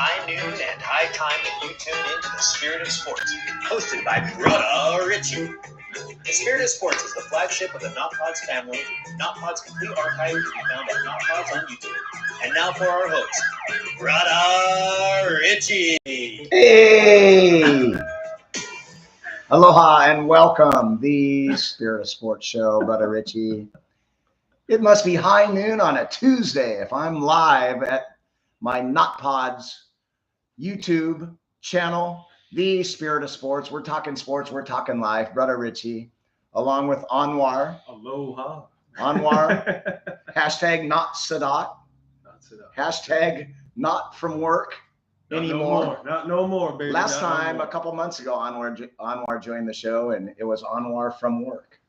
high noon and high time that you tune in to the Spirit of Sports, hosted by Brother Richie. The Spirit of Sports is the flagship of the Not Pods family. Not Pods complete archive can be found at Not Pods on YouTube. And now for our host, Brother Richie. Hey! Aloha and welcome, the Spirit of Sports show, Brother Richie. It must be high noon on a Tuesday if I'm live at my Not Pods YouTube channel, the Spirit of Sports. We're talking sports, we're talking life. Brother Richie, along with Anwar. Aloha. Anwar. Hashtag not Sadat. Not Sadat. Hashtag not from work anymore. Not no more, baby. Last time, a couple months ago, Anwar joined the show, and it was Anwar from work.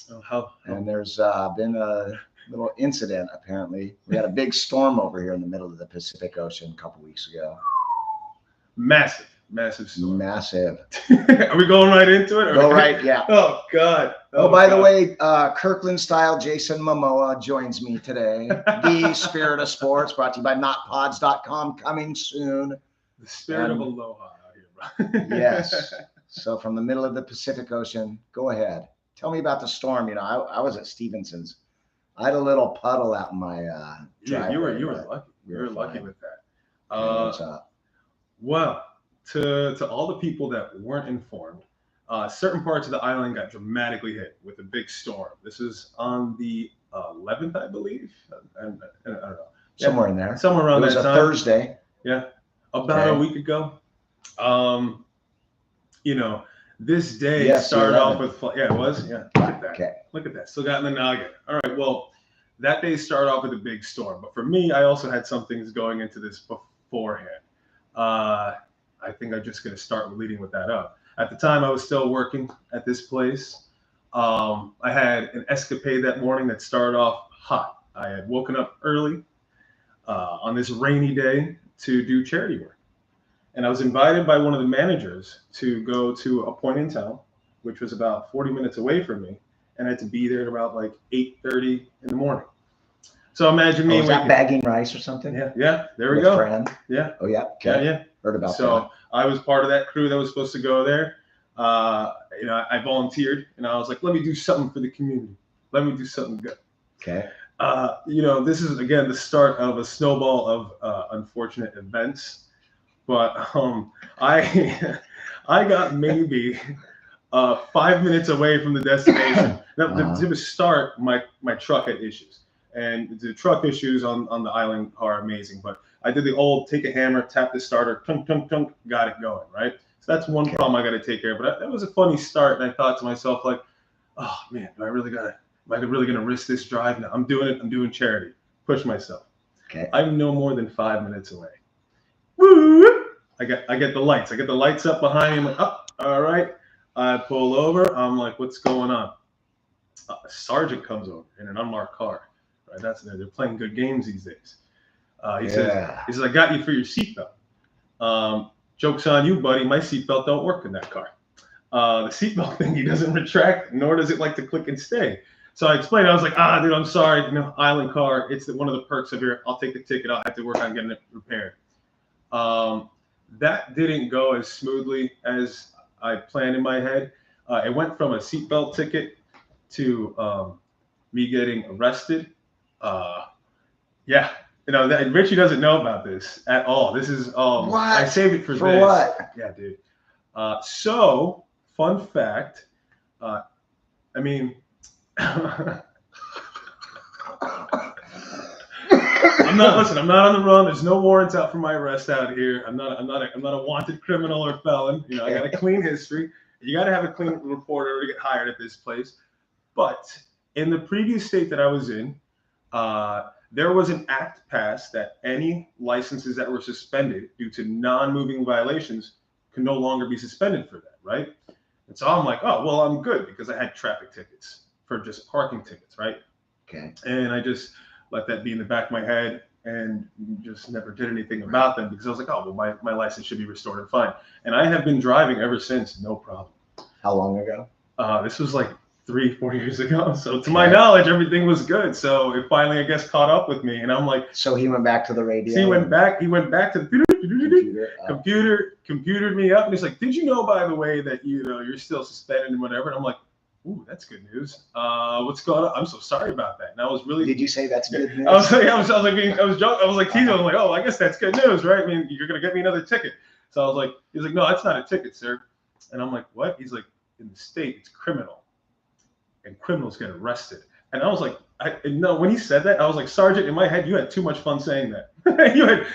Oh, how? And there's been a little incident, apparently. We had a big storm over here in the middle of the Pacific Ocean a couple weeks ago. Massive storm. Massive. Are we going right into it? Go right, yeah. Oh, God. Oh, by the way, Kirkland style Jason Momoa joins me today. The Spirit of Sports, brought to you by notpods.com, coming soon. The spirit of aloha out here, bro. Yes. So from the middle of the Pacific Ocean, go ahead. Tell me about the storm. You know, I was at Stevenson's. I had a little puddle out in my driveway. You were lucky. You were lucky with that. Well, to all the people that weren't informed, certain parts of the island got dramatically hit with a big storm. This was on the 11th, I believe. I don't know. Somewhere in there. Somewhere around that time. It was a Thursday. Yeah. About a week ago. You know, this day started off with, it was. Yeah. Look at that. Okay. Look at that. Still got in the noggin. All right. Well, that day started off with a big storm. But for me, I also had some things going into this beforehand. I think I'm just going to start leading with that up. At the time, I was still working at this place. I had an escapade that morning that started off hot. I had woken up early on this rainy day to do charity work. And I was invited by one of the managers to go to a point in town, which was about 40 minutes away from me. And I had to be there at about like 8:30 in the morning. So imagine me. Was that bagging rice or something? Yeah. There we go. Friend? Yeah. Oh, yeah. Okay. Yeah. Heard about that. So I was part of that crew that was supposed to go there. You know, I volunteered and I was like, let me do something for the community. Let me do something good. Okay. You know, this is, again, the start of a snowball of unfortunate events. But I got maybe 5 minutes away from the destination. Now, to start, my truck had issues. And the truck issues on the island are amazing. But I did the old take a hammer, tap the starter, tunk, tunk, tunk, got it going, right? So that's one problem I got to take care of. But that was a funny start. And I thought to myself, like, oh, man, am I really going to risk this drive? No, I'm doing it. I'm doing charity. Push myself. Okay. I'm no more than 5 minutes away. Woo! I get the lights. I get the lights up behind me. I'm like, oh, all right. I pull over. I'm like, what's going on? A sergeant comes over in an unmarked car. Right? They're playing good games these days. He says, I got you for your seatbelt. Joke's on you, buddy. My seatbelt don't work in that car. The seatbelt thingy doesn't retract, nor does it like to click and stay. So I explained. I was like, dude, I'm sorry. You know, island car. It's one of the perks of here. I'll take the ticket. I'll have to work on getting it repaired. That didn't go as smoothly as I planned in my head. It went from a seatbelt ticket to me getting arrested. You know, Richie doesn't know about this at all. This is what? I saved it for this. What? Yeah, dude. So fun fact. I mean, I'm not on the run. There's no warrants out for my arrest out here. I'm not a wanted criminal or felon. You know, I got a clean history. You got to have a clean report in order to get hired at this place. But in the previous state that I was in, there was an act passed that any licenses that were suspended due to non-moving violations can no longer be suspended for that, right? And so I'm like, oh, well, I'm good because I had traffic tickets for just parking tickets, right? Okay. And I just let that be in the back of my head and just never did anything about them because I was like, oh, well, my license should be restored and fine. And I have been driving ever since, no problem. How long ago? This was like 3-4 years ago. So to my knowledge, everything was good. So it finally, I guess, caught up with me, and I'm like. So he went back to the radio. So he went back to the computered me up, and he's like, "Did you know, by the way, that you're still suspended and whatever?" And I'm like, "Ooh, that's good news. What's going on? I'm so sorry about that." And I was really. Did you say that's good news? I was joking. I was like teasing. I was like, "Oh, I guess that's good news, right? I mean, you're gonna get me another ticket." So I was like, "He's like, no, that's not a ticket, sir." And I'm like, "What?" He's like, "In the state, it's criminal, and criminals get arrested." And I was like, no, when he said that, I was like, Sergeant, in my head, you had too much fun saying that.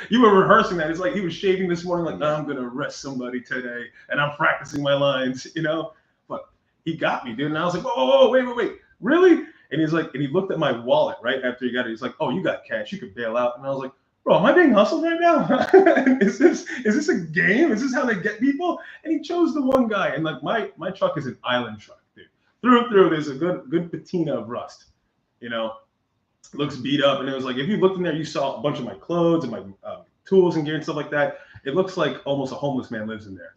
you were rehearsing that. It's like he was shaving this morning, like, I'm gonna arrest somebody today, and I'm practicing my lines, But he got me, dude. And I was like, whoa, wait, really? And he's like, and he looked at my wallet right after he got it. He's like, oh, you got cash, you could bail out. And I was like, bro, am I being hustled right now? Is this a game? Is this how they get people? And he chose the one guy, and like my truck is an island truck, dude. Through, there's a good patina of rust, looks beat up. And it was like, if you looked in there, you saw a bunch of my clothes and my tools and gear and stuff like that. It looks like almost a homeless man lives in there,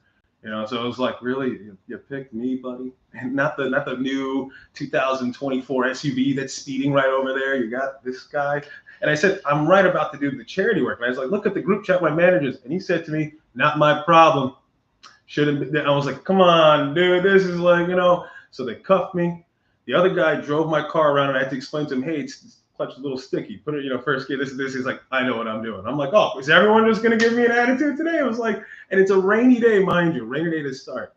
so it was like, really, you picked me, buddy, and not the new 2024 SUV that's speeding right over there. You got this guy. And I said, I'm right about to do the charity work. And I was like, look at the group chat with my managers. And he said to me, not my problem. Shouldn't be. I was like, come on, dude, this is like, So they cuffed me. The other guy drove my car around, and I had to explain to him, hey, it's clutch is a little sticky. Put it, first gear, this. He's like, I know what I'm doing. I'm like, oh, is everyone just going to give me an attitude today? It was like, and it's a rainy day, mind you, rainy day to start.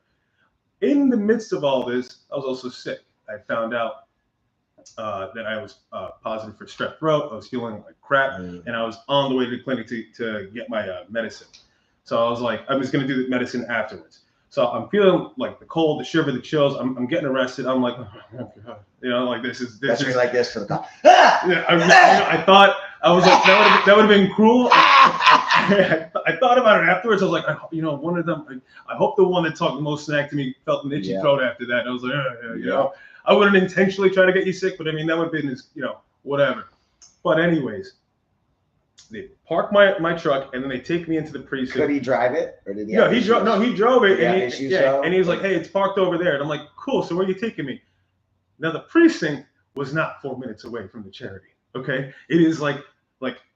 In the midst of all this, I was also sick. I found out that I was positive for strep throat. I was feeling like crap, and I was on the way to the clinic to get my medicine. So I was like, I was going to do the medicine afterwards. So I'm feeling like the cold, the shiver, the chills. I'm getting arrested. I'm like, oh God. Like this is. That's me like this to the cop. Yeah, I thought I was like that would have been cruel. I thought about it afterwards. I was like, one of them. I hope the one that talked the most smack to me felt an itchy throat after that. And I was like, I wouldn't intentionally try to get you sick, but I mean that would have been whatever. But anyways. They park my truck, and then they take me into the precinct. Could he drive it, or did he? He drove it, and he was like, "Hey, it's parked over there." And I'm like, "Cool. So where are you taking me?" Now the precinct was not 4 minutes away from the charity. Okay, it is like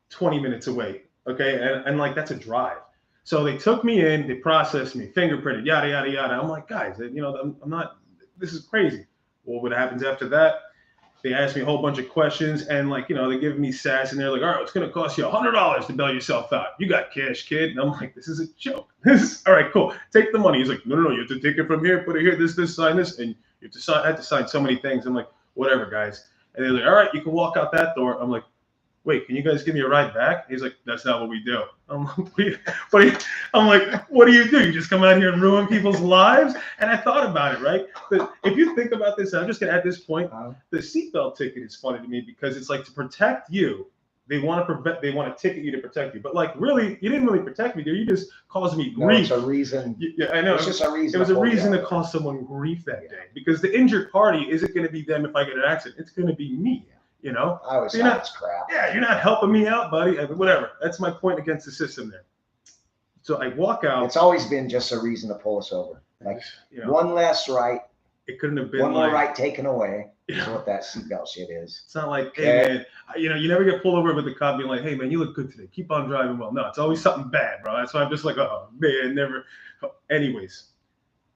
20 minutes away. Okay, and like that's a drive. So they took me in, they processed me, fingerprinted, yada yada yada. I'm like, guys, I'm not. This is crazy. Well, what happens after that? They asked me a whole bunch of questions, and they give me sass, and they're like, all right, it's going to cost you $100 to bail yourself out. You got cash, kid. And I'm like, this is a joke. All right, cool. Take the money. He's like, no, you have to take it from here, put it here, this, sign this. And you have to sign, I had to sign so many things. I'm like, whatever, guys. And they're like, all right, you can walk out that door. I'm like, wait, can you guys give me a ride back? He's like, that's not what we do. I'm like, what do? You just come out here and ruin people's lives? And I thought about it, right? But if you think about this, I'm just gonna add this point. The seatbelt ticket is funny to me because it's like to protect you. They want to ticket you to protect you. But like, really, you didn't really protect me, dude. You just caused me grief. No, it's a reason. Yeah, I know. It's just a reason. It was a reason to cause someone grief that day because the injured party isn't going to be them if I get an accident. It's going to be me. I always thought it's crap. Yeah, you're not helping me out, buddy. Whatever. That's my point against the system there. So I walk out. It's always been just a reason to pull us over. Like one less right. It couldn't have been one more right taken away. Is what that seatbelt shit is. It's not like, hey man, you never get pulled over with the cop being like, hey man, you look good today. Keep on driving well. No, it's always something bad, bro. That's why I'm just like, oh man, never. Anyways,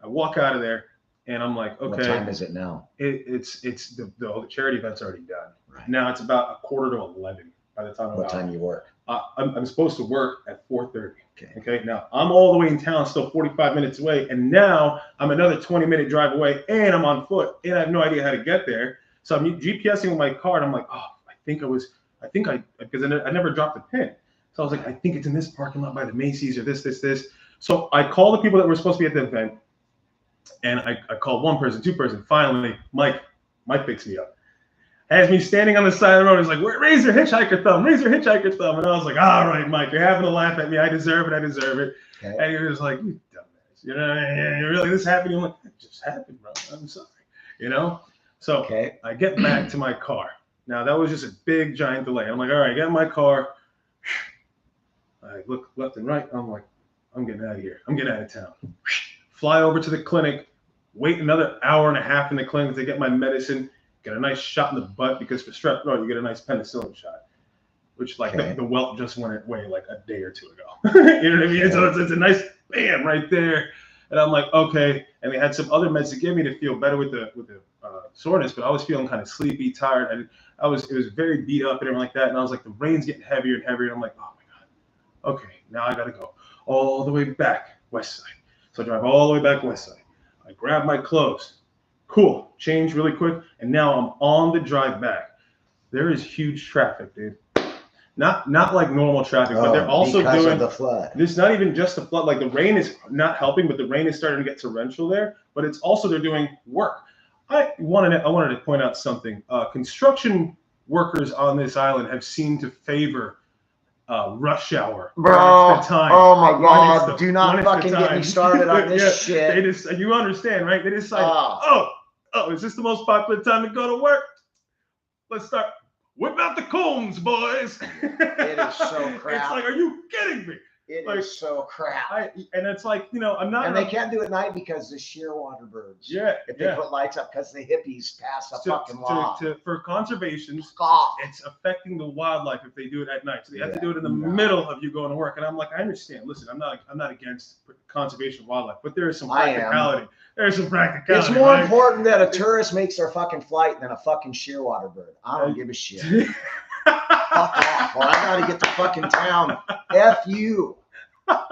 I walk out of there. And I'm like, okay. What time is it now? It's the charity event's already done. Right. Now it's about 10:45 by the time. What time you work? I'm supposed to work at 4:30. Okay. Now I'm all the way in town, still 45 minutes away, and now I'm another 20-minute drive away, and I'm on foot, and I have no idea how to get there. So I'm GPSing with my car, and I'm like, oh, because I never dropped the pin. So I was like, I think it's in this parking lot by the Macy's or this. So I call the people that were supposed to be at the event. And I called one person, two person. Finally, Mike picks me up. Has me standing on the side of the road. He's like, raise your hitchhiker thumb, raise your hitchhiker thumb. And I was like, all right, Mike, you're having a laugh at me. I deserve it. Okay. And he was like, you dumbass. Really, this happened? I'm like, it just happened, bro. I'm sorry. So I get back to my car. Now, that was just a big, giant delay. I'm like, all right, I get in my car. I look left and right. I'm like, I'm getting out of here. I'm getting out of town. Fly over to the clinic. wait another hour and a half in the clinic to get my medicine, get a nice shot in the butt because for strep throat you get a nice penicillin shot, which like the welt just went away like a day or two ago. You know what I mean? So it's a nice bam right there. And I'm like, okay. And they had some other meds to give me to feel better with the soreness, but I was feeling kind of sleepy, tired, and it was very beat up and everything like that. And I was like, the rain's getting heavier and heavier. And I'm like, oh my God, okay, now I gotta go all the way back west side. So I drive all the way back west side. I grab my clothes, cool, change really quick, and now I'm on the drive back. There is huge traffic, dude. Not like normal traffic, but they're also doing the flood. This is not even just the flood. Like the rain is not helping, but the rain is starting to get torrential there. But it's also they're doing work. I wanted to point out something. Construction workers on this island have seemed to favor rush hour. Bro, time. Oh my God! Do not fucking get me started on this shit. They just, you understand, right? They decide, is this the most popular time to go to work? Let's start. Whip out the cones, boys. It is so crap. It's like, are you kidding me? It is so crap. And it's like, I'm not. And they can't do it at night because the shearwater birds. Yeah. If they put lights up, because the hippies pass a fucking law. For conservation, it's affecting the wildlife if they do it at night. So they have to do it in the middle of you going to work. And I'm like, I understand. Listen, I'm not against conservation of wildlife, but there is some practicality. There's some practicality. It's more important that a tourist makes their fucking flight than a fucking shearwater bird. I don't give a shit. Fuck off. Well, I gotta get to fucking town. F you.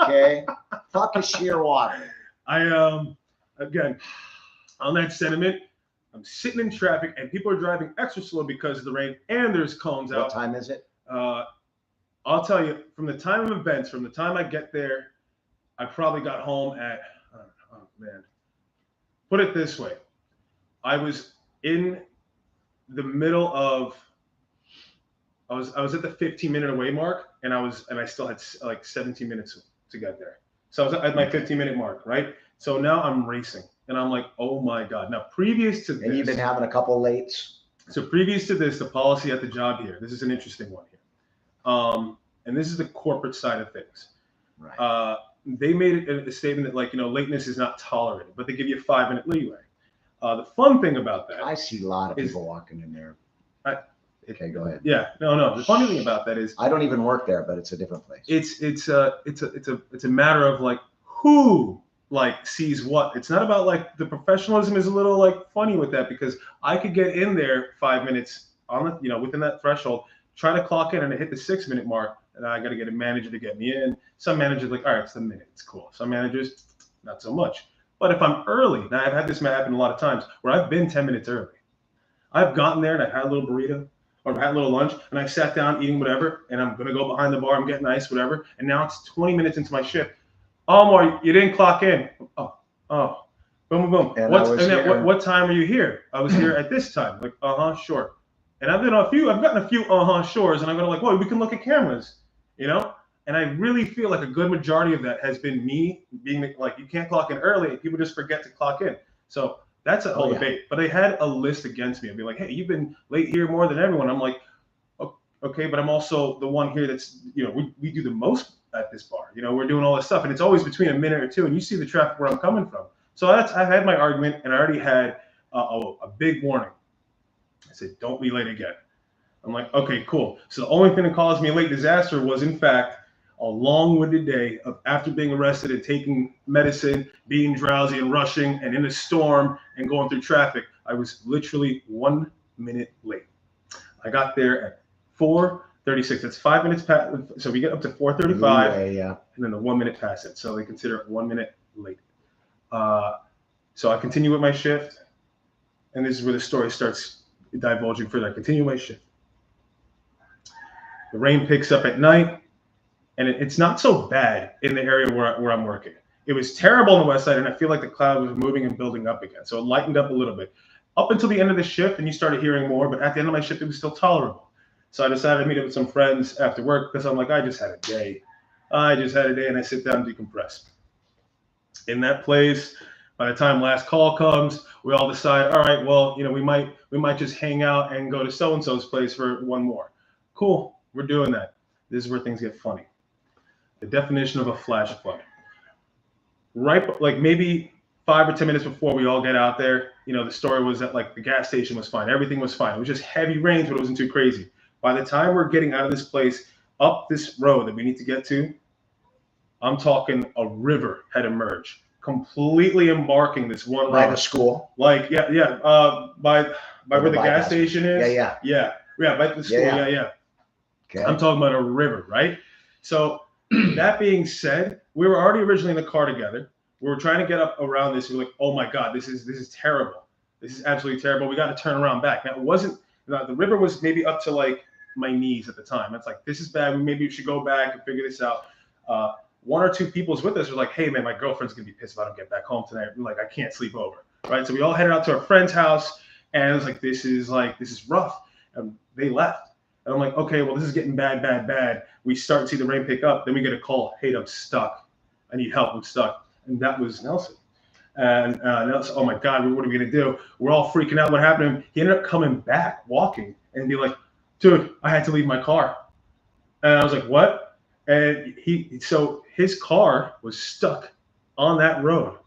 Okay? Fuck a shearwater. Again, on that sentiment, I'm sitting in traffic and people are driving extra slow because of the rain and there's cones out. What time is it? I'll tell you, from the time of events, from the time I get there, I probably got home at, oh man. Put it this way. I was in the middle of, I was at the 15-minute away mark, and I still had like 17 minutes to get there. So I was at my 15-minute mark, right? So now I'm racing, and I'm like, oh my God. Now, previous to this. And you've been having a couple lates. So previous to this, the policy at the job here, this is an interesting one here. And this is the corporate side of things. Right. They made a statement that, like, lateness is not tolerated, but they give you a 5-minute leeway. The fun thing about that, I see a lot of people walking in there. Okay, go ahead. Yeah, no. The funny thing about that is I don't even work there, but it's a different place. It's a matter of like who like sees what. It's not about like the professionalism is a little like funny with that because I could get in there 5 minutes on the within that threshold, try to clock in and hit the 6-minute mark, and I got to get a manager to get me in. Some managers like, all right, it's a minute, it's cool. Some managers, not so much. But if I'm early, now I've had this happen a lot of times where I've been 10 minutes early. I've gotten there and I've had a little burrito or I've had a little lunch and I've sat down eating whatever and I'm going to go behind the bar, I'm getting ice, whatever. And now it's 20 minutes into my shift. Oh, Anwar, you didn't clock in. Oh, boom, boom, boom. And what time are you here? I was here at this time. Like, sure. And I've gotten a few shores and I'm going to like, whoa, we can look at cameras, And I really feel like a good majority of that has been me being like, you can't clock in early. And people just forget to clock in. So that's a whole debate. But they had a list against me. I'd be like, hey, you've been late here more than everyone. I'm like, okay, but I'm also the one here that's, we do the most at this bar. We're doing all this stuff. And it's always between a minute or two. And you see the traffic where I'm coming from. So I had my argument and I already had a big warning. I said, don't be late again. I'm like, okay, cool. So the only thing that caused me a late disaster was, in fact, a long-winded day of after being arrested and taking medicine, being drowsy and rushing and in a storm and going through traffic. I was literally 1 minute late. I got there at 4:36. That's 5 minutes past. So we get up to 4:35, and then the 1 minute past it. So they consider it 1 minute late. So I continue with my shift, and this is where the story starts divulging further. I continue my shift. The rain picks up at night. And it's not so bad in the area where I'm working. It was terrible on the west side, and I feel like the cloud was moving and building up again. So it lightened up a little bit. Up until the end of the shift, and you started hearing more, but at the end of my shift, it was still tolerable. So I decided to meet up with some friends after work because I'm like, I just had a day. And I sit down and decompress. In that place, by the time last call comes, we all decide, all right, well, we might just hang out and go to so-and-so's place for one more. Cool, we're doing that. This is where things get funny. The definition of a flash flood. Right, like maybe 5 or 10 minutes before we all get out there, you know, the story was that like the gas station was fine. Everything was fine. It was just heavy rains, but it wasn't too crazy. By the time we're getting out of this place, up this road that we need to get to, I'm talking a river had emerged, completely embarking this one By road. the school. Like, by where the gas station is. Yeah. By the school. Yeah. Okay. I'm talking about a river, right? So that being said, we were already originally in the car together. We were trying to get up around this. We were like, oh my God, this is terrible. This is absolutely terrible. We got to turn around back. Now it wasn't, the river was maybe up to like my knees at the time. It's like, this is bad. Maybe we should go back and figure this out. One or two people's with us were like, hey man, my girlfriend's gonna be pissed if I don't get back home tonight. We're like, I can't sleep over, right? So we all headed out to our friend's house, and it was like, this is rough. And they left, and I'm like, okay, well this is getting bad. We start to see the rain pick up, then we get a call, hey, I'm stuck. I need help. I'm stuck, and that was Nelson. And Nelson, oh my God, what are we gonna do? We're all freaking out. What happened to him? He ended up coming back, walking, and be like, dude, I had to leave my car. And I was like, what? And so his car was stuck on that road,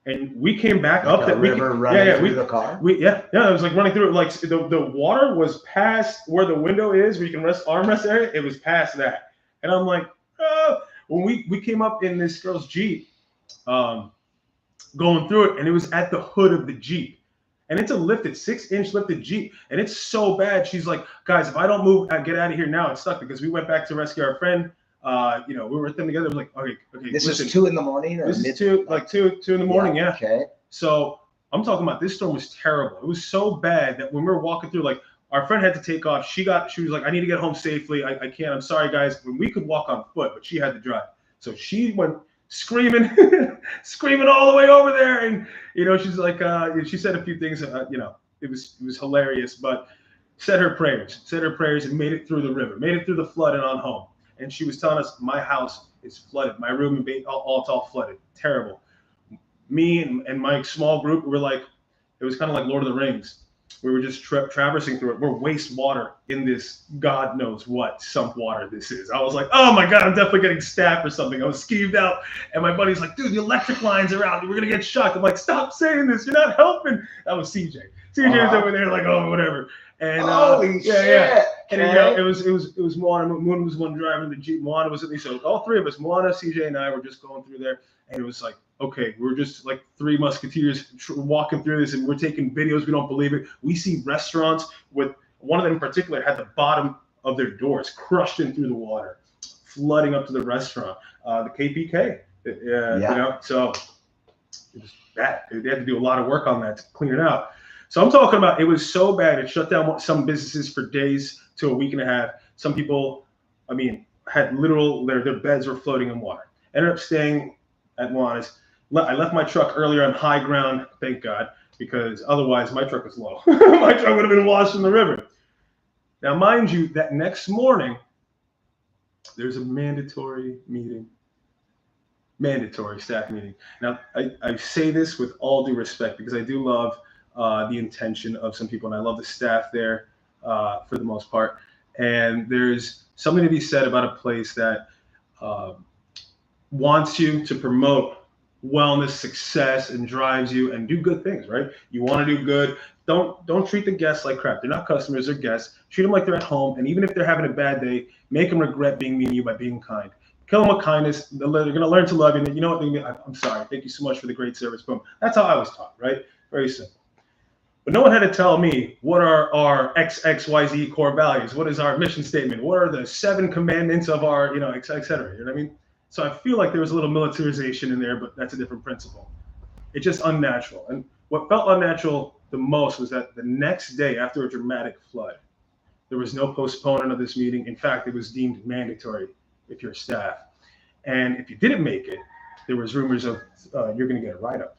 and we came back like up that river running through the car. It was like running through it. Like the water was past where the window is, where you can armrest area. It was past that, and I'm like, when we came up in this girl's Jeep, going through it, and it was at the hood of the Jeep. And it's a lifted 6-inch lifted Jeep, and it's so bad. She's like, guys, if I don't move, get out of here now. It's stuck, because we went back to rescue our friend. We were with them together. It was like, okay. This is 2 in the morning, or this is two in the morning. Yeah. Okay. So I'm talking about, this storm was terrible. It was so bad that when we were walking through, like, our friend had to take off. She was like, I need to get home safely. I can't. I'm sorry, guys. When we could walk on foot, but she had to drive. So she went screaming all the way over there, and she's like, she said a few things, it was hilarious, but said her prayers and made it through the river, made it through the flood and on home. And she was telling us, my house is flooded, my room and it's all flooded, terrible. Me and my small group were like, it was kind of like Lord of the Rings. We were just traversing through it. We're wastewater in this God knows what sump water this is. I was like, oh my God, I'm definitely getting stabbed or something. I was skeeved out. And my buddy's like, dude, the electric lines are out. We're going to get shocked. I'm like, stop saying this. You're not helping. That was CJ. CJ was over there like, oh, whatever. And holy shit. Yeah. And it was Moana. Moon was one driving the Jeep. Moana was with me. So all three of us, Moana, CJ, and I, were just going through there. And it was like, okay, we're just like three musketeers walking through this, and we're taking videos. We don't believe it. We see restaurants with one of them in particular had the bottom of their doors crushed in through the water, flooding up to the restaurant. The KPK, so it was bad. They had to do a lot of work on that to clean it out. So I'm talking about, it was so bad. It shut down some businesses for days to a week and a half. Some people, had their beds were floating in water. Ended up staying at Moana's. I left my truck earlier on high ground, thank God, because otherwise my truck was low. My truck would have been washed in the river. Now, mind you, that next morning, there's a mandatory staff meeting. Now, I say this with all due respect, because I do love the intention of some people, and I love the staff there for the most part. And there's something to be said about a place that wants you to promote wellness, success, and drives you and do good things, right? You want to do good. Don't treat the guests like crap. They're not customers, they're guests. Treat them like they're at home. And even if they're having a bad day, make them regret being mean to you by being kind. Kill them with kindness. They're going to learn to love you. And you know what? I'm sorry. Thank you so much for the great service. Boom. That's how I was taught, right? Very simple. But no one had to tell me what are our XYZ core values. What is our mission statement? What are the 7 commandments of our, et cetera. You know what I mean? So I feel like there was a little militarization in there, but that's a different principle. It's just unnatural. And what felt unnatural the most was that the next day, after a dramatic flood, there was no postponement of this meeting. In fact, it was deemed mandatory if you're staff. And if you didn't make it, there was rumors of you're going to get a write-up,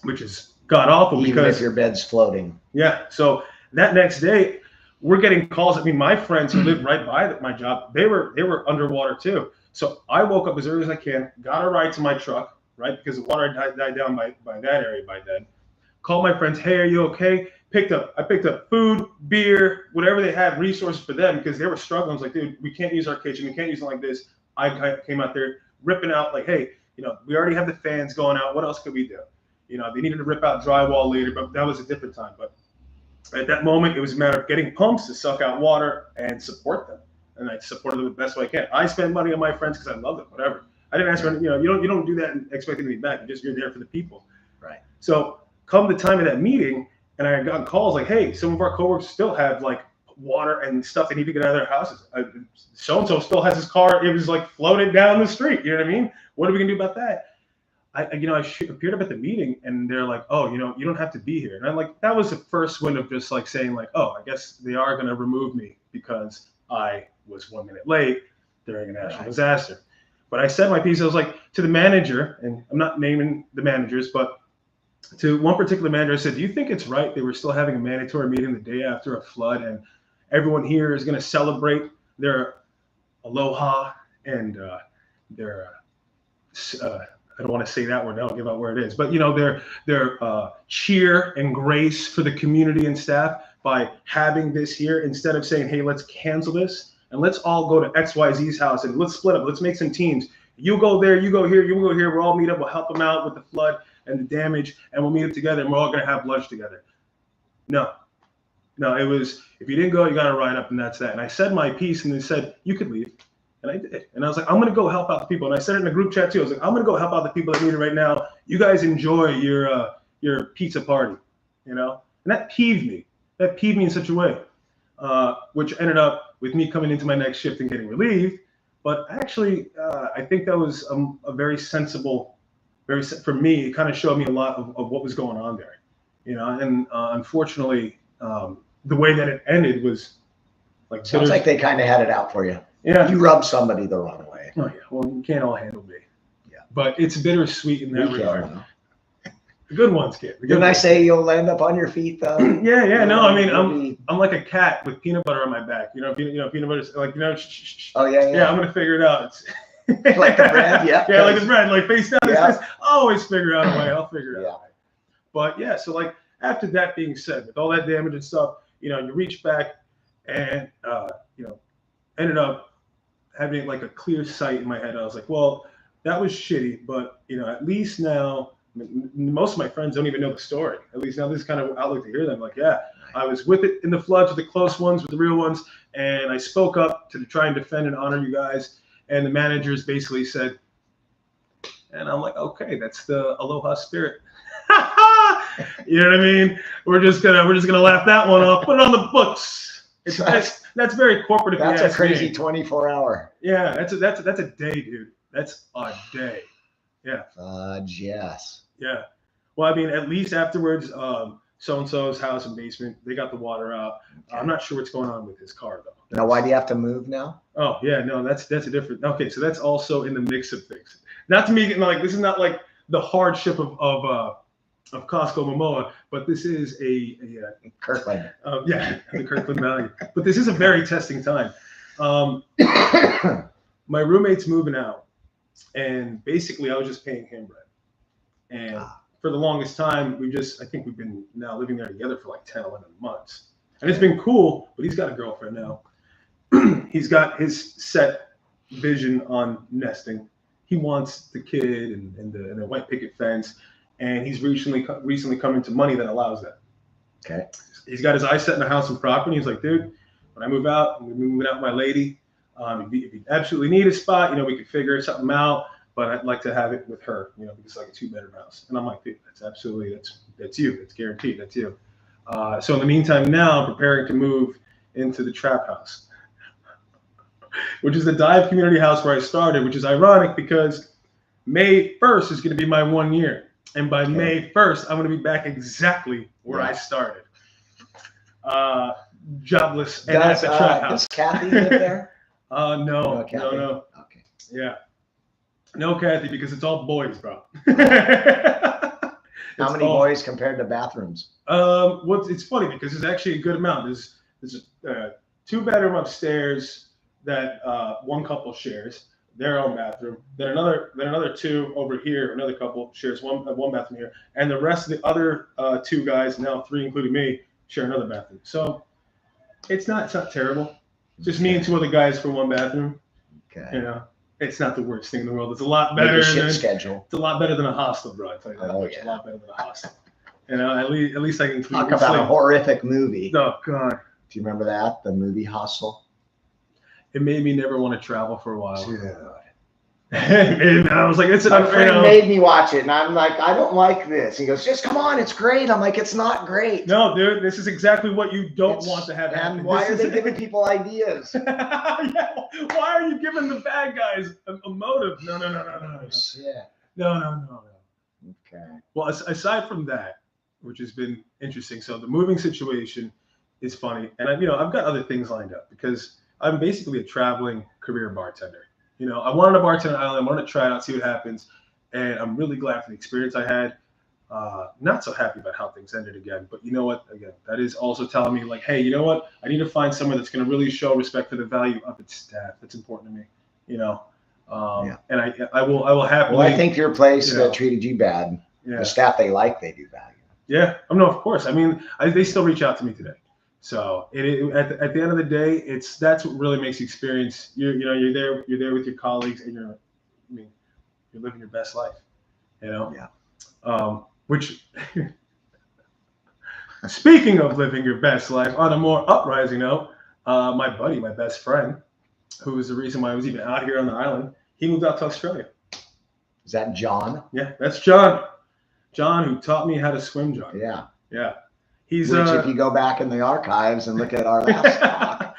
which is god-awful. Even if your bed's floating. Yeah. So that next day, we're getting calls. My friends who lived right by my job, they were underwater too. So I woke up as early as I can, got a ride to my truck, right? Because the water had died down by that area by then. Called my friends, hey, are you okay? I picked up food, beer, whatever they had, resources for them, because they were struggling. I was like, dude, we can't use our kitchen. We can't use it like this. I came out there ripping out like, hey, we already have the fans going out. What else could we do? You know, they needed to rip out drywall later, but that was a different time. But at that moment, it was a matter of getting pumps to suck out water and support them. And I supported them the best way I can. I spend money on my friends because I love them, whatever. I didn't ask for any, you don't do that and expect anything back. You're there for the people. Right. So come the time of that meeting, and I got calls like, hey, some of our coworkers still have like water and stuff they need to get out of their houses. So-and-so still has his car. It was like floated down the street. You know what I mean? What are we gonna do about that? I appeared up at the meeting, and they're like, oh, you don't have to be here. And I'm like, that was the first wind of just like saying like, oh, I guess they are gonna remove me because I was 1 minute late during a national disaster. But I said my piece. I was like to the manager, and I'm not naming the managers, but to one particular manager, I said, do you think it's right they were still having a mandatory meeting the day after a flood, and everyone here is going to celebrate their aloha and their I don't want to say that word. I don't give out where it is, but their cheer and grace for the community and staff by having this here instead of saying, hey, let's cancel this and let's all go to XYZ's house and let's split up. Let's make some teams. You go there, you go here, you go here. We'll all meet up. We'll help them out with the flood and the damage, and we'll meet up together, and we're all going to have lunch together. No, it was, if you didn't go, you got to ride up, and that's that. And I said my piece, and they said, you could leave. And I did. And I was like, I'm going to go help out the people. And I said it in a group chat, too. I was like, I'm going to go help out the people that need it right now. You guys enjoy your pizza party, And that peeved me. That peeved me in such a way, which ended up with me coming into my next shift and getting relieved. But actually, I think that was a very sensible, for me, it kind of showed me a lot of what was going on there. And unfortunately, the way that it ended was like, sounds like they kind of had it out for you. Yeah. You rubbed somebody the wrong way. Oh, yeah. Well, you can't all handle me. Yeah. But it's bittersweet in that regard. Can, the good ones can. Didn't I say you'll land up on your feet though? Yeah. No, I mean, I'm like a cat with peanut butter on my back. Peanut butter's like, Oh yeah. Yeah, I'm gonna figure it out. Like the bread, yeah. Yeah, like the bread, like face down. Yeah. I'll always figure out a way. I'll figure it Yeah. out. But yeah, so like after that being said, with all that damage and stuff, you reach back and ended up having like a clear sight in my head. I was like, well, that was shitty, but at least now most of my friends don't even know the story. At least now this is kind of outlook to hear them. Like, yeah, I was with it in the floods with the close ones, with the real ones, and I spoke up to try and defend and honor you guys. And the managers basically said, and I'm like, okay, that's the aloha spirit. You know what I mean? We're just gonna laugh that one off. Put it on the books. That's very corporate. That's a crazy 24-hour. Yeah, that's a day, dude. That's a day. Yeah. Yes. Yeah. Well, I mean, at least afterwards, so-and-so's house and basement, they got the water out. Okay. I'm not sure what's going on with his car though. Now, why do you have to move now? Oh yeah, no, that's a different. Okay, so that's also in the mix of things. Not to make it like this is not like the hardship of Costco Momoa, but this is a Kirkland. The Kirkland Valley. But this is a very testing time. My roommate's moving out, and basically I was just paying him rent. And for the longest time, I think we've been now living there together for like 10, 11 months. And it's been cool, but he's got a girlfriend now. He's got his set vision on nesting. He wants the kid and the white picket fence. And he's recently come into money that allows that. Okay. He's got his eyes set in the house and property. He's like, dude, when I move out, I'm moving out with my lady. If you absolutely need a spot, we could figure something out. But I'd like to have it with her, because it's like a 2-bedroom house. And I'm like, dude, that's you. That's guaranteed. That's you. So in the meantime, now I'm preparing to move into the trap house, which is the dive community house where I started, which is ironic because May 1st is going to be my 1 year. And by May 1st, I'm going to be back exactly where I started. Jobless and at the trap house. Does Kathy live there? No. Okay. Yeah. No, Kathy, because it's all boys, bro. How many boys compared to bathrooms? It's funny because there's actually a good amount. There's a 2-bedroom upstairs that one couple shares their own bathroom. Then another 2 over here. Another couple shares one bathroom here, and the rest of the other 2 guys, now 3 including me, share another bathroom. So it's not terrible. It's just me and 2 other guys for one bathroom. Okay. It's not the worst thing in the world. It's a lot Make better a ship than schedule. it's a lot better than a hostel, bro. I tell you that. Oh, It's yeah. a lot better than a hostel. You know, at least I can Talk about a horrific movie. Oh God. Do you remember that? The movie Hostel? It made me never want to travel for a while. Dude. And I was like, it's an My friend unfair. made me watch it, and I'm like, I don't like this. He goes, just come on, it's great. I'm like, it's not great. No, dude, this is exactly what you don't want to have happen. And why are they giving people ideas? Yeah, why are you giving the bad guys a motive? No. Shit. No. Okay. Well, aside from that, which has been interesting, so the moving situation is funny, and I've got other things lined up because I'm basically a traveling career bartender. You know, I wanted to bartend on an island. I wanted to try it out, see what happens, and I'm really glad for the experience I had. Not so happy about how things ended again, but you know what? Again, that is also telling me like, hey, you know what? I need to find somewhere that's going to really show respect for the value of its staff. That's important to me. You know, and I will happily. Well, I think your place treated you bad. Yeah. The staff they like, they do value. Yeah. Oh no, of course. I mean, they still reach out to me today. So at the end of the day, that's what really makes the experience. You're there with your colleagues, and you're living your best life. You know. Yeah. Which, speaking of living your best life, on a more uprising note, my buddy, my best friend, who was the reason why I was even out here on the island, he moved out to Australia. Is that John? Yeah, that's John. John, who taught me how to swim, John. Yeah. Yeah. He's Which, if you go back in the archives and look at our last talk,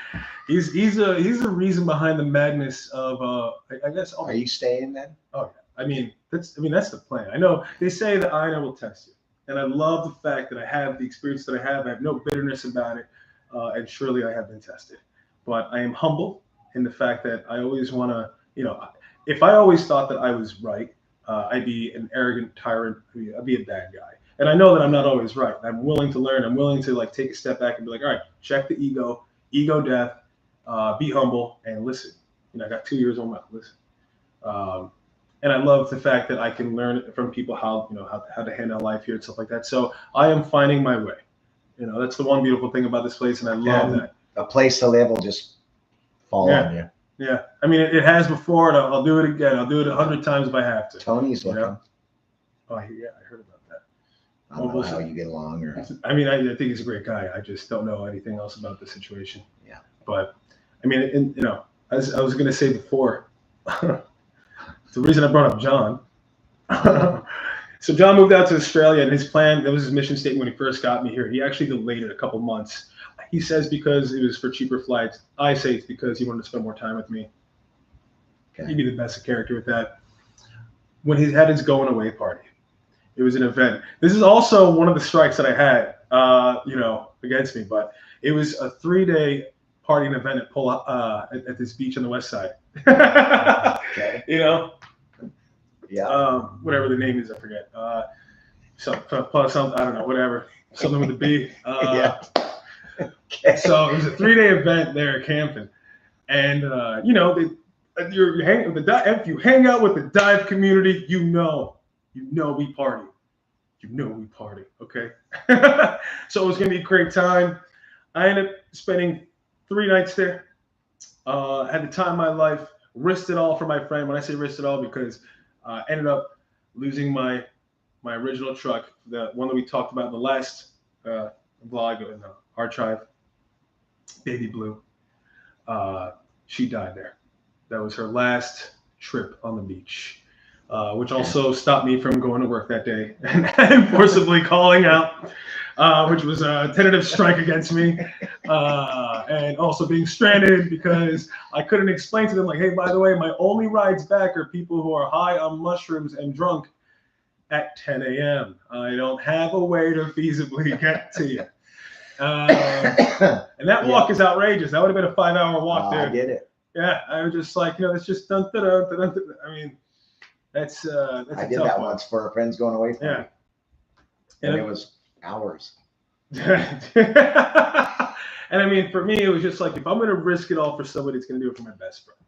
he's the reason behind the madness of I guess. Are you staying then? Oh yeah. I mean that's the plan. I know they say that INA will test you, and I love the fact that I have the experience that I have. I have no bitterness about it, and surely I have been tested. But I am humble in the fact that I always want to, if I always thought that I was right, I'd be an arrogant tyrant. I'd be a bad guy. And I know that I'm not always right. I'm willing to learn. I'm willing to take a step back and be like, all right, check the ego death, be humble, and listen. I got 2 years on my listen. And I love the fact that I can learn from people how to handle life here and stuff like that. So I am finding my way. That's the one beautiful thing about this place, and I love that. A place to live will just fall on you. Yeah. I mean, it has before, and I'll do it again. I'll do it 100 times if I have to. Tony's looking. Oh, yeah, I heard about that. I don't know how you get along. I mean, I think he's a great guy. I just don't know anything else about the situation. Yeah. But, I mean, as I was going to say before, the reason I brought up John. So John moved out to Australia, and his plan, that was his mission statement when he first got me here. He actually delayed it a couple months. He says because it was for cheaper flights. I say it's because he wanted to spend more time with me. Okay. He'd be the best character with that. When he had his going away party, it was an event. This is also one of the strikes that I had, against me. But it was a 3-day partying event at this beach on the west side. Okay. Yeah. Whatever the name is, I forget. Something, I don't know, whatever. Something with a B. Yeah. Okay. So it was a 3-day event there at Campton, and if you hang out with the dive community, we party. We party. Okay. So it was gonna be a great time. I ended up spending 3 nights there. Had the time of my life. Risked it all for my friend. When I say risked it all, because I ended up losing my original truck, the one that we talked about in the last vlog in the archive, Baby Blue. She died there. That was her last trip on the beach, which also stopped me from going to work that day and forcibly calling out, which was a tentative strike against me, and also being stranded because I couldn't explain to them, like, hey, by the way, my only rides back are people who are high on mushrooms and drunk at 10 a.m. I don't have a way to feasibly get to you. And that walk is outrageous. That would have been a 5-hour walk there. I get it. Yeah, I was just like, it's just dun, dun, dun, dun, dun. I mean, that's I did that once for a friend's going away from me. And it was hours. And I mean, for me, it was just like, if I'm going to risk it all for somebody, it's going to do it for my best friend.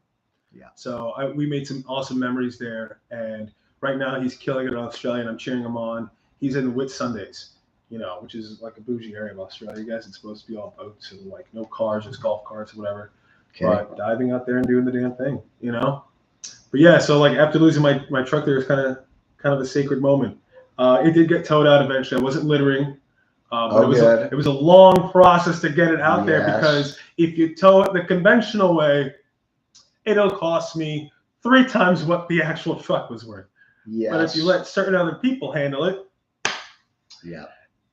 Yeah. So we made some awesome memories there. And right now he's killing it in Australia, and I'm cheering him on. He's in Whit Sundays, which is like a bougie area of Australia. You guys, it's supposed to be all boats and like no cars, just golf carts or whatever. Okay. But diving out there and doing the damn thing, But yeah, so like after losing my truck, there was kind of a sacred moment. It did get towed out eventually. I wasn't littering, but good. it was a long process to get it out there Yes. because if you tow it the conventional way, it'll cost me 3 times what the actual truck was worth. Yes. But if you let certain other people handle it, yeah,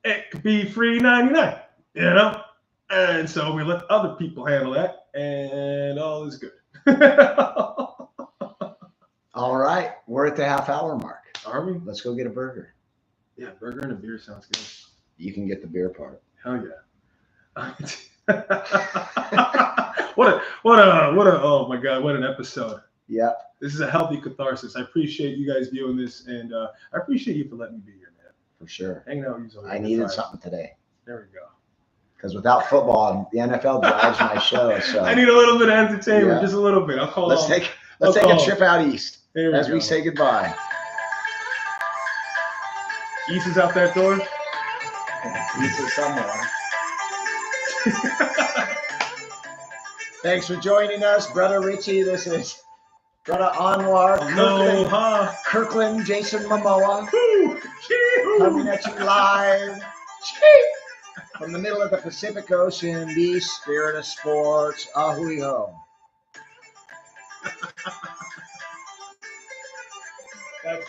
it could be $3.99, you know? And so we let other people handle that, and all is good. all right, we're at the half-hour mark. Are we? Let's go get a burger. Yeah, burger and a beer sounds good. You can get the beer part. Hell yeah. Oh my God, what an episode. Yeah. This is a healthy catharsis. I appreciate you guys viewing this, and I appreciate you for letting me be here, man. For sure. Hanging out with you. I needed something today. There we go. Because without football, the NFL drives my show. So I need a little bit of entertainment, just a little bit. I'll call. Let's take a trip out east as we say goodbye. East is out that door. East is somewhere. Thanks for joining us, Brother Richie. This is Brother Anwar, Kirkland, Jason Momoa, coming at you live from the middle of the Pacific Ocean, the Spirit of Sports. Ahui ho.